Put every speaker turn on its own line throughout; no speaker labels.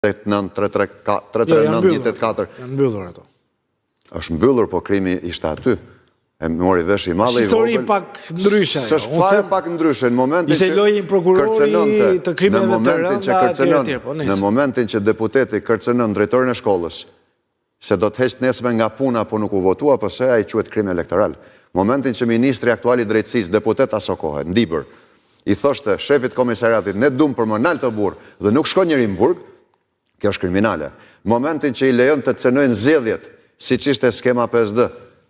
339-184.
Janë mbyllur ato.
Është mbyllur, po krimi ishte aty. E mori vesh i madhe i vogël.
Histori pak ndryshe.
S'është fare pak ndryshe. Në momentin
ishte lojë prokurori të krimeve të rënda,
në momentin që deputeti kërcënon drejtorin e shkollës, se do të heqë nesme nga puna po nuk u votua, përse ai quhet krim elektoral. Momentin që ministri aktuali drejtësisë, deputet aso kohë, Ndibër, i thoshte shefit komisariatit, ne dum për më nalë të burg dhe nuk shkon njëri në burg, kjo është kriminale. Momentin që i lejon të cenojnë zgjedhjet, siç ishte skema PSD,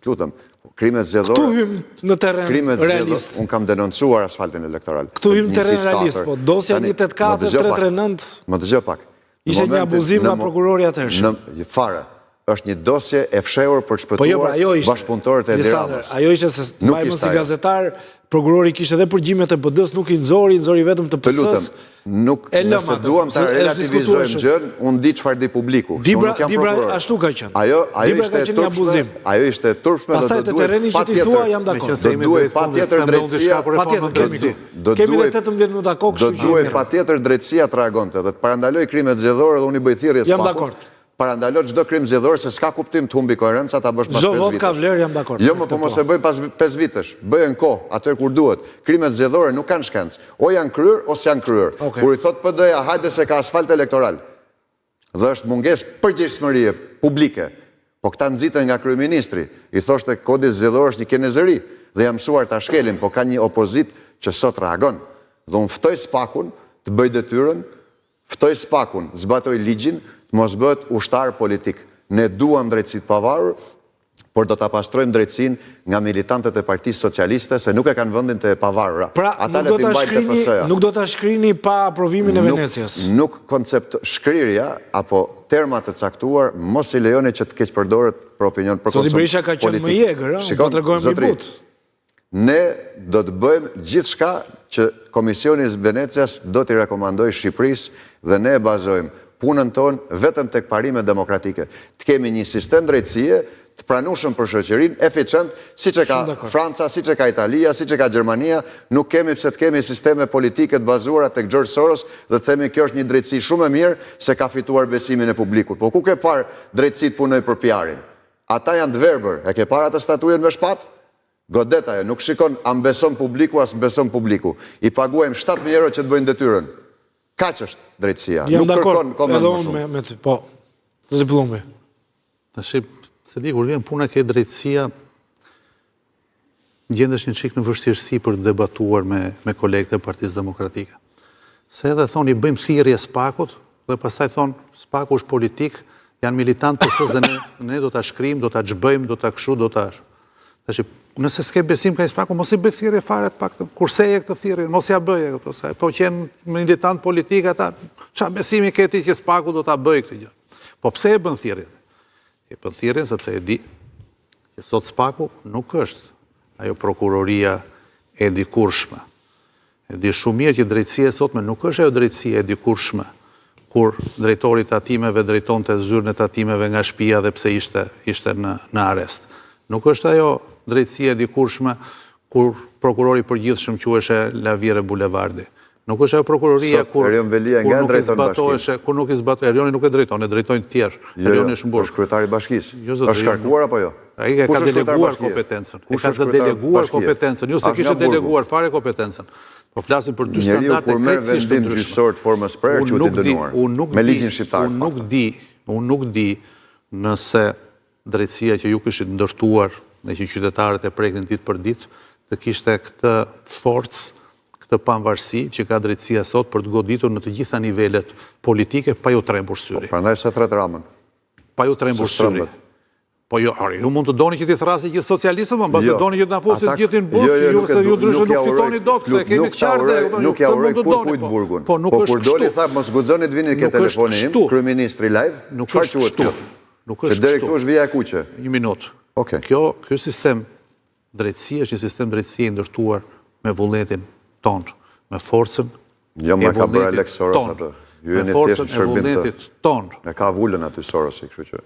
lutem, krimet zgjedhore.
Këtu hym në terren realist.
Unë kam denoncuar asfaltin elektoral.
Këtu hym në terren realist, po dosja 184-339.
Më dëgjoj pak.
Ishte një abuzim nga prokurori atëhershëm.
Fare. Është një dosje e fshehur për të shpëtuar bashkëpunëtorët e Tiranës.
Ajo ishte se mbajmë si gazetar, prokurori kishte edhe përgjigjet e PD-s, nuk i nxori vetëm të PS-s.
Nëse duam ta relativizojmë gjën, unë di çfarë di publiku.
Dibra ashtu ka qenë.
Ajo ishte turpshme dhe
do duhet
patjetër drejtësia.
Kemi 18 minuta kohë,
kështu që do duhet patjetër drejtësia të reagonte dhe të parandaloj krimet zgjedhore dhe unë i bëj thirrje
Jam dakord.
Parandalot çdo krim zgjedhor se s'ka kuptim të humbi koherenca ta bësh pas 5 vitesh.
Çdo vot ka vlerë, jam dakord.
Jo, po mos e bëj pas 5 vitesh. Bëjën kohë, atëherë kur duhet. Krimet zgjedhore nuk kanë shkencë. O janë kryer ose janë kryer. Kur i thot PD-ja hajde se ka asfalt elektoral. Dhe është mungesë përgjegjësmërie publike. Po këta nxiten nga kryeministri. I thoshte kodi zgjedhor është një kenezëri dhe jam mësuar ta shkelim, po ka një opozit që sot reagon. Dhe unë ftoj Spakun të bëj detyrën, ftoj Spakun, zbatoj ligjin, mos bëhet ushtar politik. Ne duam drejtësi të pavarur, por do ta pastrojmë drejtësinë nga militantët e Partisë Socialiste se nuk e kanë vendin të pavarura.
Pra, nuk do ta shkrini pa aprovimin e Venecias.
Nuk koncept shkrirja apo terma të caktuar mos i lejoni që të keq përdoret për opinion për konsum politik.
Zoti Berisha ka qenë më i egër, po tregojmë i but.
Ne do të bëjmë gjithçka që Komisioni i Venecias do t'i rekomandojë Shqipërisë dhe ne e bazojmë punën tonë vetëm tek parimet demokratike. Të kemi një sistem drejtësie të pranueshëm për shoqërinë, eficient, siç e ka Franca, siç e ka Italia, siç e ka Gjermania, nuk kemi pse të kemi sisteme politike të bazuara tek George Soros dhe të themi kjo është një drejtësi shumë e mirë se ka fituar besimin e publikut. Po ku ke parë drejtësi të punoj për PR-in? Ata janë të verbër, e ke parë atë statujen me shpat? Godet ajo, nuk shikon a mbeson publiku as mbeson publiku. I paguajmë 7.000 euro që të bëjnë detyrën. Kaq është drejtësia. Nuk kërkon koment më shumë.
Po, të diplome.
Tash, se di, kur vjen puna ke drejtësia, gjendesh një çik në vështirësi për të debatuar me kolegët e Partisë Demokratike. Se edhe thonë i bëjmë thirrje Spakut, dhe pastaj thonë Spaku është politik, janë militant PS-s dhe ne do ta shkrim, do ta xhbëjmë, do ta kshu, do ta. Tash, nëse s'ke besim ka Spaku, mos i bëj thirrje fare të paktën. Kurse e këtë thirrje, mos ja bëje këto sa. Po qenë militant politik ata, çfarë besimi ke ti që Spaku do ta bëjë këtë gjë? Po pse e bën thirrjen? E bën thirrjen sepse e di që sot Spaku nuk është ajo prokuroria e dikurshme. E di shumë mirë që drejtësia sotme nuk është ajo drejtësia e dikurshme kur drejtori i tatimeve drejtonte zyrën e tatimeve nga shtëpia dhe pse ishte në arrest. Nuk është ajo drejtësia e dikurshme kur prokurori i përgjithshëm quheshe Lavire Bulevardi. Nuk është ajo prokuroria kur nuk i zbatoheshe, Erioni nuk e drejton, e drejtojnë të tjerë. Erioni është mburg.
Është kryetari i bashkisë. Është shkarkuar apo jo?
Ai ka deleguar kompetencën. Jo se kishte deleguar fare kompetencën. Po flasim për dy standarde krejtësisht të ndryshme.
Gjyqësor të formës prerë që u të dënuar. Me ligjin shqiptar.
Unë nuk di nëse drejtësia që ju kishit ndërtuar dhe që qytetarët e prekin ditë për ditë të kishte këtë forcë, këtë pavarësi që ka drejtësia sot për të goditur në të gjitha nivelet politike pa ju trembur syri.
Prandaj se thret Ramën.
Pa ju trembur syri. Po ju mund të doni që t'i thrasi gjithë socialistët, më mbas të doni që t'na fusit gjithin burg, ju ndryshe nuk fitoni dot, e keni të qartë.
Nuk ja uroj kujt burgun. Po kur doli tha mos guxoni të vini ke telefonin im, kryeministri live, çfarë quhet kjo?
Nuk është
kështu. Që deri këtu është vija e kuqe.
Një minutë. Kjo sistem drejtësie është një sistem drejtësie ndërtuar me vullnetin tonë, me forcën
e vullnetit
tonë. Me forcën e vullnetit tonë.
E ka vullën aty Sorosi, kështu që.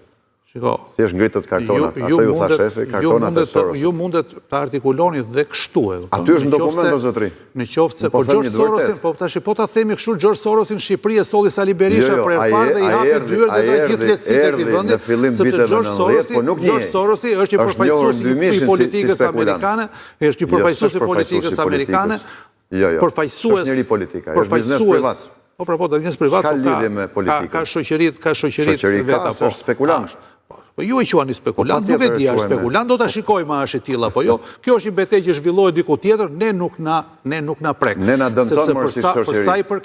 Thjesht ngritët kartonat, ato ju tha shefi, kartonat e Sorosit.
Ju mundet të artikuloni dhe kështu edhe.
Aty është në dokument, o zotri.
Në qoftë se, po George Sorosin, po tash po ta themi kështu, George Sorosin në Shqipëri e solli Sali Berisha për herë parë dhe i hapi dyert dhe dha gjithë lehtësitë e këtij vendi, sepse George Sorosi është i përfaqësues i politikës amerikane, është i përfaqësues i politikës amerikane,
është njëri politika, është biznes privat.
Po pra po, biznes privat,
ka lidhje me politikën.
Ka shoqërit veta, po.
Është spekulant.
Po ju e quani spekulant, nuk e di është spekulant, do ta shikojmë a është e tillë apo jo. Kjo është një betejë që zhvillohet diku tjetër, ne nuk na prek.
Ne na dëmton më si shoqëri,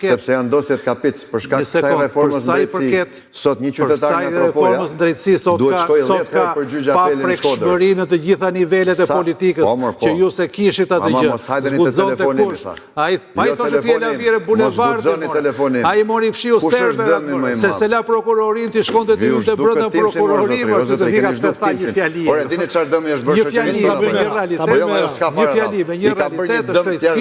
sepse janë dosjet kapic për shkak të kësaj reformës në drejtësi. Sot një qytetar në metropola
reformës në drejtësi sot ka pa prekshmëri në të gjitha nivelet e politikës, që ju se kishit atë gjë. Zgudzonte kush. Ai thoshte ti la vire bulevardin. Ai mori fshiu server, se la prokurorin ti shkonte ti te brenda prokurorit.
Ore, dini çfarë dëmi është bërë shoqërisë?
Një fjali me një realitet,